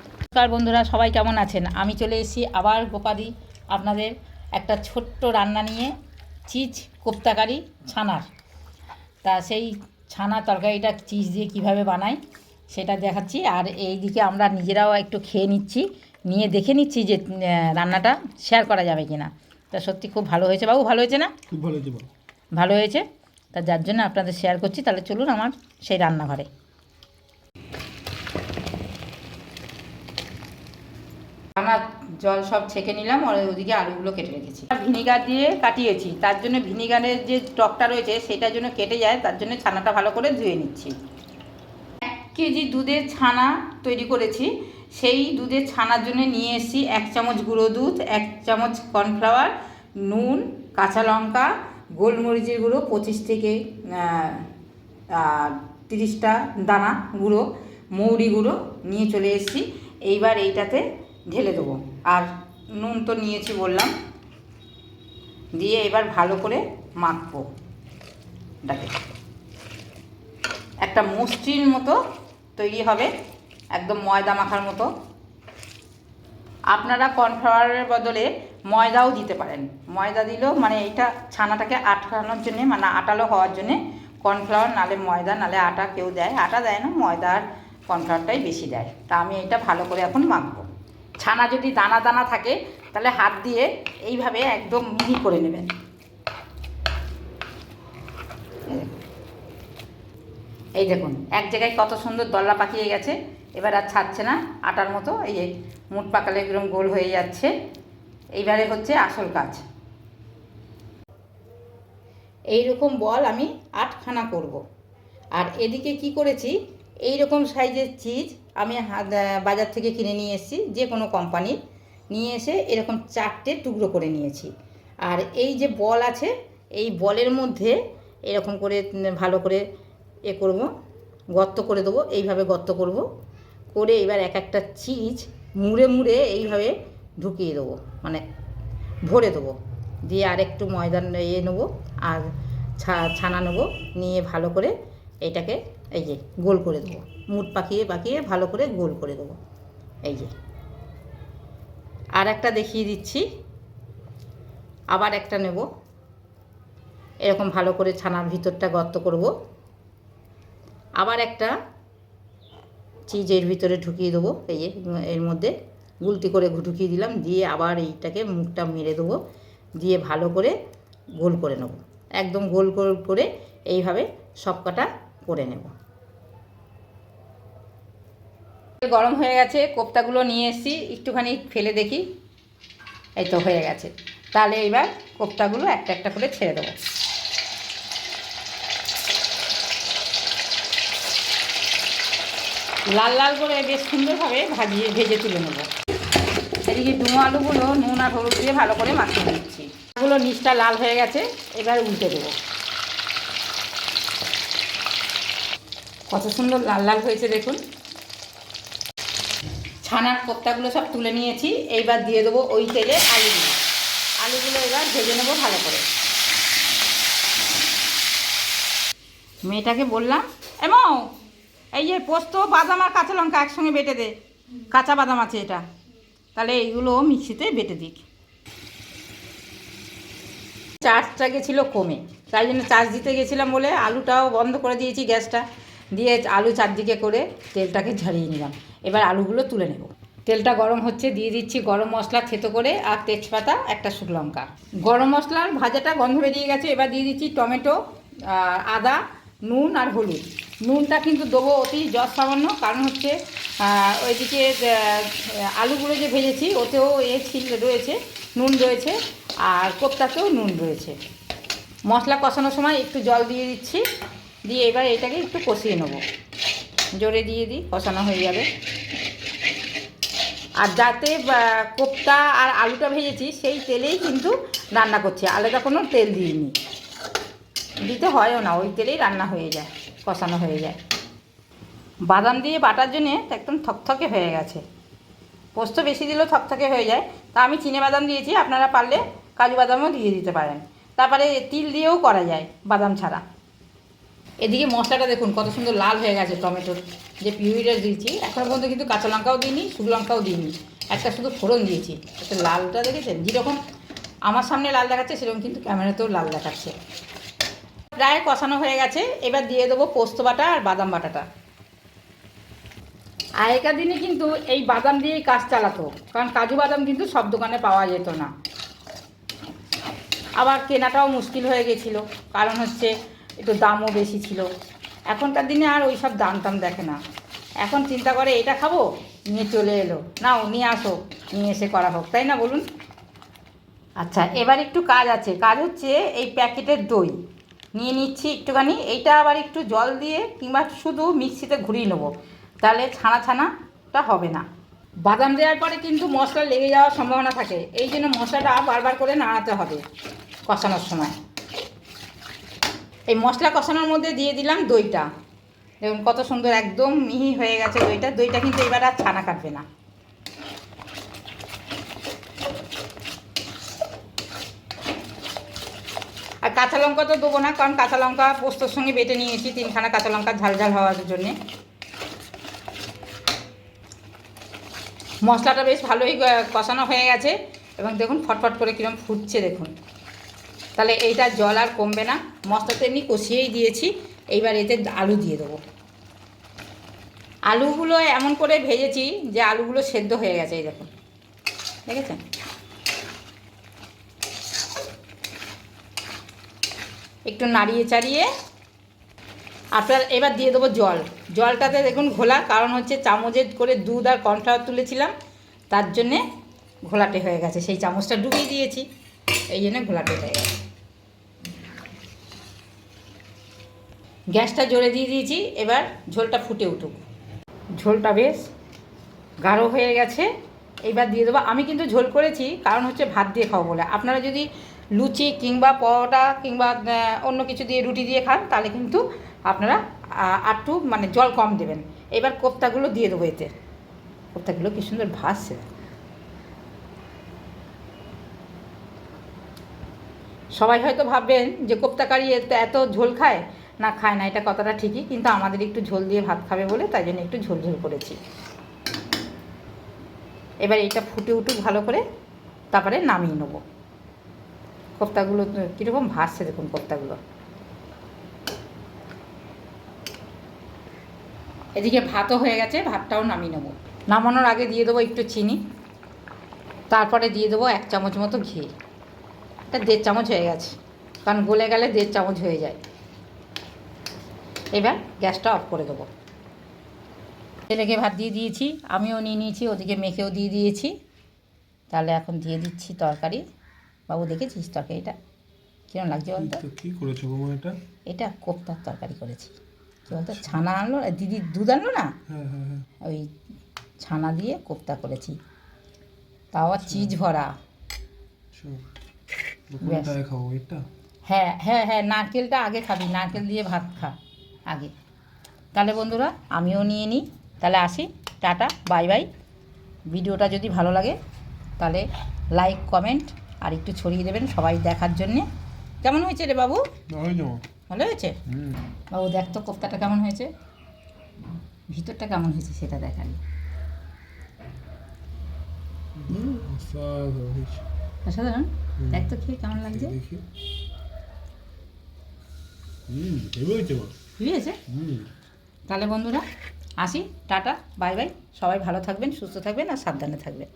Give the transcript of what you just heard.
নমস্কার বন্ধুরা, সবাই কেমন আছেন? আমি চলে এসেছি আবার গোপাদি আপনাদের একটা ছোট্ট রান্না নিয়ে, চিজ কোপ্তাকারি ছানার। তা সেই ছানা তরকারিটা চিজ দিয়ে কিভাবে বানাই সেটা দেখাচ্ছি। আর এই দিকে আমরা নিজেরাও একটু খেয়ে নিচ্ছি, নিয়ে দেখে নিচ্ছি যে রান্নাটা শেয়ার করা যাবে কি না। তা সত্যি খুব ভালো হয়েছে বাবু, ভালো হয়েছে না? খুব ভালো হয়েছে। ভালো হয়েছে। তা যার জন্য আপনাদের শেয়ার করছি। তাহলে চলুন আমার সেই রান্নাঘরে। আমার জল সব ছেঁকে নিলাম, আর ওদিকে আলুগুলো কেটে রেখেছি। ভিনিগার দিয়ে কাটিয়েছি, তার জন্য ভিনিগারের যে টকটা রয়েছে সেটার জন্য কেটে যায়, তার জন্য ছানাটা ভালো করে ধুয়ে নিচ্ছি। 1 কেজি দুধের ছানা তৈরি করেছি। সেই দুধের ছানার জন্য নিয়ে এসেছি 1 চামচ গুঁড়ো দুধ, 1 চামচ কর্নফ্লাওয়ার, নুন, কাঁচা লঙ্কা, গোলমরিচের গুঁড়ো 25 থেকে 30টা দানা গুঁড়ো, মৌরি গুঁড়ো নিয়ে চলে এসেছি। এইবার এইটাতে ঢেলে দেবো। আর নুন তো নিয়েছি বললাম, দিয়ে এবার ভালো করে মাখবো। এটাকে একটা মসৃণ মতো তৈরি হবে, একদম ময়দা মাখার মতো। আপনারা কর্নফ্লাওয়ারের বদলে ময়দাও দিতে পারেন। ময়দা দিলেও মানে এইটা ছানাটাকে আটকানোর জন্যে, মানে আটালো হওয়ার জন্যে কর্নফ্লাওয়ার নালে ময়দা নালে আটা কেউ দেয়, আটা দেয় না, ময়দা আর কর্নফ্লাওয়ারটাই বেশি দেয়। তা আমি এটা ভালো করে এখন মাখবো। ছানা যদি দানা দানা থাকে তাহলে হাত দিয়ে এইভাবে একদম মিহি করে নেবেন। এই দেখুন এক জায়গায় কত সুন্দর দলা পাকিয়ে গেছে, এবার আর ছাড়ছে না আটার মতো। এই যে মুঠ পাকালে এরকম গোল হয়ে যাচ্ছে। এইবারে হচ্ছে আসল কাজ। এই রকম বল আমি 8খানা করব। আর এদিকে কি করেছি, এই রকম সাইজের চিজ আমি বাজার থেকে কিনে নিয়ে এসেছি, যে কোনো কোম্পানির, নিয়ে এসে এরকম 4টে টুকরো করে নিয়েছি। আর এই যে বল আছে, এই বলের মধ্যে এরকম করে ভালো করে করব, গর্ত করে দেবো। এইভাবে গর্ত করব, করে এবার এক একটা চিজ মুড়ে মুড়ে এইভাবে ঢুকিয়ে দেবো, মানে ভরে দেবো। দিয়ে আর একটু ময়দা নেবো আর ছানা নেবো, নিয়ে ভালো করে এটাকে এই যে গোল করে দেবো। মুঠ পাকিয়ে পাকিয়ে ভালো করে গোল করে দেবো। এই যে আর একটা দেখিয়ে দিচ্ছি, আবার একটা নেব, এরকম ভালো করে ছানার ভিতরটা গর্ত করব। আবার একটা চিজের ভিতরে ঢুকিয়ে দেবো, এই যে এর মধ্যে গুলতি করে ঢুকিয়ে দিলাম, দিয়ে আবার এইটাকে মুখটা মেরে দেবো, দিয়ে ভালো করে গোল করে নেব। একদম গোল গোল করে এইভাবে সব কটা করে নেব। গরম হয়ে গেছে, কোপ্তাগুলো নিয়ে এসেছি, একটুখানি ফেলে দেখি। এই তো হয়ে গেছে। তাহলে এবার কোপ্তাগুলো একটা একটা করে ছেড়ে দেবো। লাল লাল করে বেশ সুন্দরভাবে ভেজে তুলে নেব। এদিকে ডুমো আলুগুলো নুন আর হলুদ দিয়ে ভালো করে মাখিয়ে নিচ্ছি। এগুলো নিচটা লাল হয়ে গেছে, এবার উল্টে দেবো। কত সুন্দর লাল লাল হয়েছে দেখুন। ছানার কোপ্তাগুলো সব তুলে নিয়েছি, এইবার দিয়ে দেবো ওই তেলে আলুগুলো। আলুগুলো এবার ভেজে নেবো ভালো করে। মেয়েটাকে বললাম, এমন এই যে পোস্ত, বাদাম আর কাঁচা লঙ্কা একসঙ্গে বেটে দে, কাঁচা বাদাম আছে এটা, তাহলে এইগুলো মিক্সিতে বেটে দিক। চার্জটা গেছিলো কমে, তাই জন্য চার্জ দিতে গেছিলাম বলে আলুটাও বন্ধ করে দিয়েছি গ্যাসটা, দিয়ে আলু চারদিকে করে তেলটাকে ঝরিয়ে নিলাম। এবার আলুগুলো তুলে নেব। তেলটা গরম হচ্ছে, দিয়ে দিচ্ছি গরম মশলা থেতো করে আর তেজপাতা, একটা শুকনো লঙ্কা। গরম মশলার ভাজাটা গন্ধ বেরিয়ে গেছে, এবার দিয়ে দিচ্ছি টমেটো, আদা, নুন আর হলুদ। নুনটা কিন্তু দেবো অতি যত সামান্য, কারণ হচ্ছে ওইদিকে আলুগুলো যে ভেজেছি ওতেও রয়েছে, নুন রয়েছে, আর কোপ্তাতেও নুন রয়েছে। মশলা কষানোর সময় একটু জল দিয়ে দিচ্ছি, দিয়ে এবার এটাকে একটু কষিয়ে নেব। জোরে দিয়ে দিই, কষানো হয়ে যাবে। আর যাতে কোপ্তা আর আলুটা ভেজেছি সেই তেলেই কিন্তু রান্না করছি, আলাদা কোনো তেল দিইনি, দিতে হয়ও না, ওই তেলেই রান্না হয়ে যায়, কষানো হয়ে যায়। বাদাম দিয়ে বাটার জন্যে একদম থকথকে হয়ে গেছে। পোস্ত বেশি দিলেও থকথকে হয়ে যায়, তা আমি চিনে বাদাম দিয়েছি, আপনারা পারলে কাজু বাদামও দিয়ে দিতে পারেন। তারপরে তিল দিয়েও করা যায় বাদাম ছাড়া। এদিকে মশলাটা দেখুন কত সুন্দর লাল হয়ে গেছে, টমেটোর যে পিউরিটা দিয়েছি। এখন পর্যন্ত কিন্তু কাঁচা লঙ্কাও দিইনি, শুকনো লঙ্কাও দিইনি, একটা শুধু ফোড়ন দিয়েছি। একটা লালটা দেখেছেন, যেরকম আমার সামনে লাল দেখাচ্ছে সেরকম কিন্তু ক্যামেরাতেও লাল দেখাচ্ছে। প্রায় কষানো হয়ে গেছে, এবার দিয়ে দেবো পোস্ত বাটা আর বাদাম বাটাটা। আগেকার দিনে কিন্তু এই বাদাম দিয়েই কাজ চালাতো, কারণ কাজু বাদাম কিন্তু সব দোকানে পাওয়া যেত না, আবার কেনাটাও মুশকিল হয়ে গেছিলো, কারণ হচ্ছে একটু দামও বেশি ছিল। এখনকার দিনে আর ওই সব দাম টাম দেখে না, এখন চিন্তা করে এটা খাবো, নিয়ে চলে এলো, নাও নিয়ে আসো, নিয়ে এসে করা হোক, তাই না বলুন? আচ্ছা, এবার একটু কাজ আছে, কাজ হচ্ছে এই প্যাকেটের দই নিয়ে নিচ্ছি একটুখানি। এইটা আবার একটু জল দিয়ে কিংবা শুধু মিক্সিতে ঘুরিয়ে নেবো, তাহলে ছানা ছানাটা হবে না। বাদাম দেওয়ার পরে কিন্তু মশলা লেগে যাওয়ার সম্ভাবনা থাকে, এই জন্য মশলাটা বারবার করে নাড়াতে হবে কষানোর সময়। এই মশলা কষানোর মধ্যে দিয়ে দিলাম দইটা, দেখুন কত সুন্দর একদম মিহি হয়ে গেছে দইটা। দইটা কিন্তু এবার আর ছানা কাটবে না। আর কাঁচা লঙ্কা তো দেবো না, কারণ কাঁচা লঙ্কা পোস্তর সঙ্গে বেটে নিয়েছি, 3খানা কাঁচা লঙ্কা ঝাল ঝাল হওয়ার জন্যে। মশলাটা বেশ ভালোই কষানো হয়ে গেছে এবং দেখুন ফটফট করে কীরকম ফুটছে দেখুন। তাহলে এইটা জল আর কমবে না, মশলা তো এমনি কষিয়েই দিয়েছি। এইবার এতে আলু দিয়ে দেবো। আলুগুলো এমন করে ভেজেছি যে আলুগুলো সেদ্ধ হয়ে গেছে, এই দেখুন, দেখেছেন? একটু নাড়িয়ে চাড়িয়ে আপনার এবার দিয়ে দেবো জল। জলটাতে দেখুন ঘোলা, কারণ হচ্ছে চামচে করে দুধ আর কর্নফ্লাওয়ার তুলেছিলাম, তার জন্যে ঘোলাটে হয়ে গেছে, সেই চামচটা ডুবিয়ে দিয়েছি, এই জন্য ঘোলাটে হয়ে গেছে। গ্যাসটা জোরে দিয়ে দিয়েছি, এবার ঝোলটা ফুটে উঠুক। ঝোলটা বেশ গাঢ় হয়ে গেছে, এইবার দিয়ে দেবো। আমি কিন্তু ঝোল করেছি কারণ হচ্ছে ভাত দিয়ে খাবো বলে। আপনারা যদি লুচি কিংবা পরোটা কিংবা অন্য কিছু দিয়ে রুটি দিয়ে খান, তাহলে কিন্তু আপনারা একটু মানে জল কম দেবেন। এবার কোপ্তাগুলো দিয়ে দেবো এতে। কোপ্তাগুলো কি সুন্দর ভাসছে। সবাই হয়তো ভাববেন যে কোপ্তা কারি এত ঝোল খায় না, খায় না, এটা কথাটা ঠিকই, কিন্তু আমাদের একটু ঝোল দিয়ে ভাত খাবে বলে তাই জন্য একটু ঝোল ঝোল করেছি। এবার এটা ফুটে উঠুক ভালো করে, তারপরে নামিয়ে নেব। কোপ্তাগুলো কীরকম ভাসছে দেখুন কোপ্তাগুলো। এদিকে ভাতও হয়ে গেছে, ভাতটাও নামিয়ে নেব। নামানোর আগে দিয়ে দেবো একটু চিনি, তারপরে দিয়ে দেবো 1 চামচ মতো ঘি। এটা 1.5 চামচ হয়ে গেছে, কারণ গলে গেলে 1.5 চামচ হয়ে যায়। এবার গ্যাসটা অফ করে দেবো। ছেলেকে ভাত দিয়ে দিয়েছি, আমিও নিয়ে নিয়েছি, ওদিকে মেখেও দিয়ে দিয়েছি। তাহলে এখন দিয়ে দিচ্ছি তরকারি। বাবু দেখেছিস তরকারিটা কিরকম লাগছে বলতো? কী করেছো বাবা? এটা কোপ্তার তরকারি করেছি। কী বলতো, ছানা আনলো, দিদি দুধ আনলো না, ওই ছানা দিয়ে কোপ্তা করেছি, তাও আবার চিজ ভরা। হ্যাঁ হ্যাঁ হ্যাঁ, নারকেলটা আগে খাবি, নারকেল দিয়ে ভাত খা আগে। তাহলে বন্ধুরা আমিও নিয়ে নিই, তাহলে আসি, টাটা, বাই বাই। ভিডিওটা যদি ভালো লাগে তাহলে লাইক কমেন্ট আর একটু ছড়িয়ে দেবেন সবাই দেখার জন্যে। কেমন হয়েছে রে বাবু? ভালো হয়েছে? বাবু দেখ তো কোপ্তাটা কেমন হয়েছে, ভিতরটা কেমন হয়েছে সেটা দেখালি। অসাধারণ, দেখ তো খেয়ে কেমন লাগছে। হয়েছে? তাহলে বন্ধুরা আসি, টাটা, বাই বাই। সবাই ভালো থাকবেন, সুস্থ থাকবেন আর সাবধানে থাকবেন।